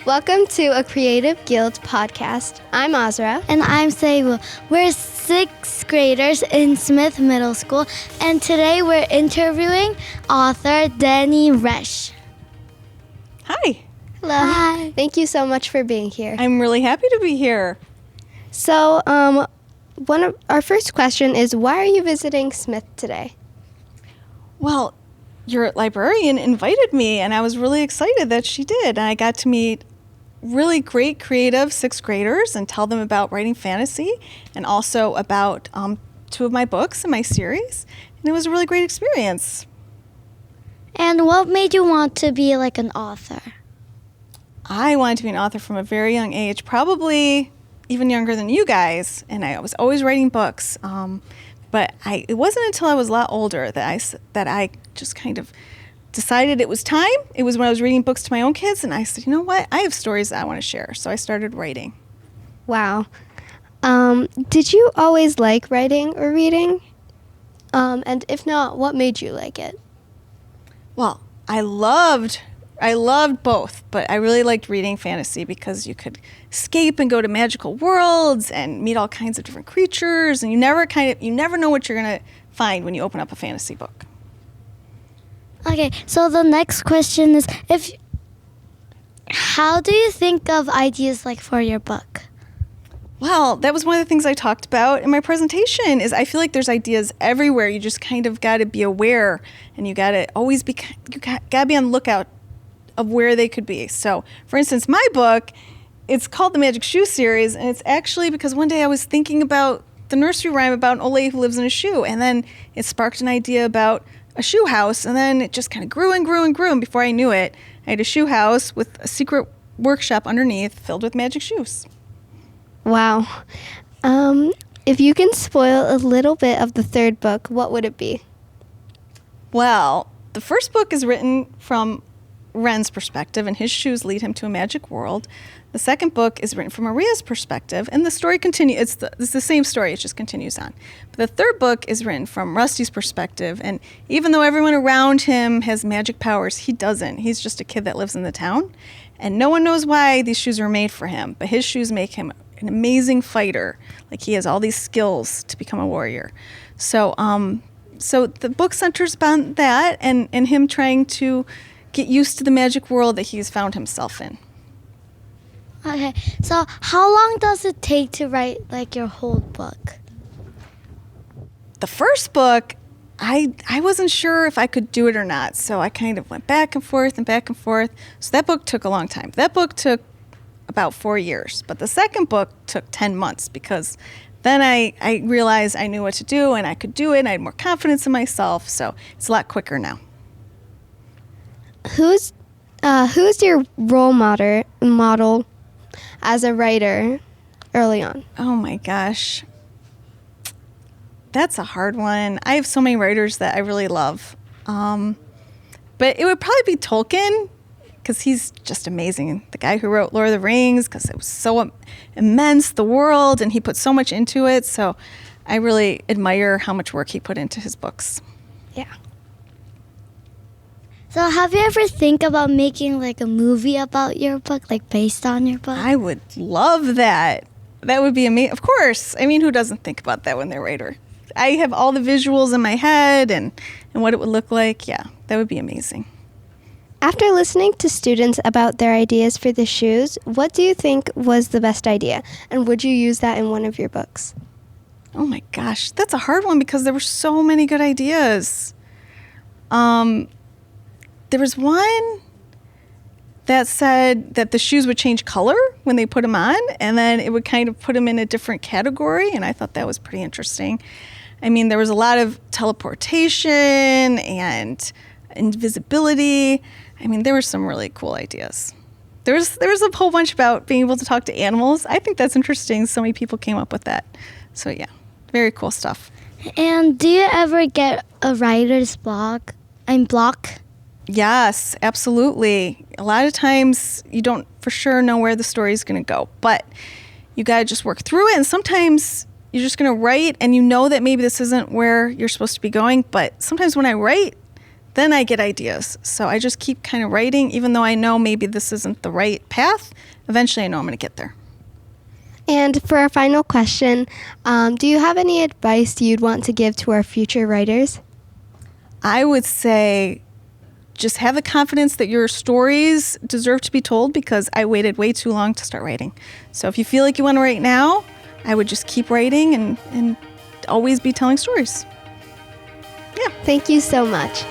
Welcome to a Creative Guild podcast. I'm Azra. And I'm Seowoo. We're sixth graders in Smith Middle School, and today we're interviewing author Dani Resh. Hi. Hello. Hi. Thank you so much for being here. I'm really happy to be here. So, one of our first question is, why are you visiting Smith today? Well, your librarian invited me, and I was really excited that she did. And I got to meet really great creative sixth graders and tell them about writing fantasy and also about two of my books in my series. And it was a really great experience. And what made you want to be like an author? I wanted to be an author from a very young age, probably even younger than you guys. And I was always writing books. But it wasn't until I was a lot older that I just kind of decided it was time. It was when I was reading books to my own kids, and I said, you know what? I have stories that I want to share. So I started writing. Wow. Did you always like writing or reading? And if not, what made you like it? Well, I loved both, but I really liked reading fantasy because you could escape and go to magical worlds and meet all kinds of different creatures, and you never know what you're going to find when you open up a fantasy book. Okay, so the next question is, how do you think of ideas like for your book? Well, that was one of the things I talked about in my presentation. Is I feel like there's ideas everywhere. You just kind of got to be aware, and you got to always be on the lookout of where they could be. So, for instance, my book, it's called the Magic Shoe series, and it's actually because one day I was thinking about the nursery rhyme about an old lady who lives in a shoe, and then it sparked an idea about a shoe house, and then it just kind of grew and grew and grew, and before I knew it, I had a shoe house with a secret workshop underneath filled with magic shoes. Wow. If you can spoil a little bit of the third book, what would it be? Well, the first book is written from Ren's perspective, and his shoes lead him to a magic world. The second book is written from Maria's perspective, and the story continues. It's the same story, it just continues on. But the third book is written from Rusty's perspective, and even though everyone around him has magic powers, he doesn't. He's just a kid that lives in the town, and no one knows why these shoes are made for him, but his shoes make him an amazing fighter. Like, he has all these skills to become a warrior. So the book centers on that and him trying to get used to the magic world that he's found himself in. Okay, so how long does it take to write like your whole book? The first book, I wasn't sure if I could do it or not, so I kind of went back and forth and back and forth. So that book took a long time. That book took about 4 years, but the second book took 10 months because then I realized I knew what to do and I could do it and I had more confidence in myself, so it's a lot quicker now. Who's your role model as a writer early on? Oh my gosh. That's a hard one. I have so many writers that I really love. But it would probably be Tolkien because he's just amazing. The guy who wrote Lord of the Rings, because it was so immense, the world, and he put so much into it. So I really admire how much work he put into his books. Yeah. So have you ever think about making like a movie about your book, like based on your book? I would love that. That would be amazing. Of course. I mean, who doesn't think about that when they're a writer? I have all the visuals in my head and what it would look like. Yeah, that would be amazing. After listening to students about their ideas for the shoes, what do you think was the best idea? And would you use that in one of your books? Oh my gosh, that's a hard one because there were so many good ideas. There was one that said that the shoes would change color when they put them on, and then it would kind of put them in a different category, and I thought that was pretty interesting. I mean, there was a lot of teleportation and invisibility. I mean, there were some really cool ideas. There was a whole bunch about being able to talk to animals. I think that's interesting. So many people came up with that. So yeah, very cool stuff. And do you ever get a writer's block? Yes, absolutely. A lot of times you don't for sure know where the story is going to go, but you got to just work through it. And sometimes you're just going to write and you know that maybe this isn't where you're supposed to be going. But sometimes when I write, then I get ideas. So I just keep kind of writing, even though I know maybe this isn't the right path. Eventually I know I'm going to get there. And for our final question, do you have any advice you'd want to give to our future writers? I would say just have the confidence that your stories deserve to be told, because I waited way too long to start writing. So if you feel like you want to write now, I would just keep writing and always be telling stories. Yeah. Thank you so much.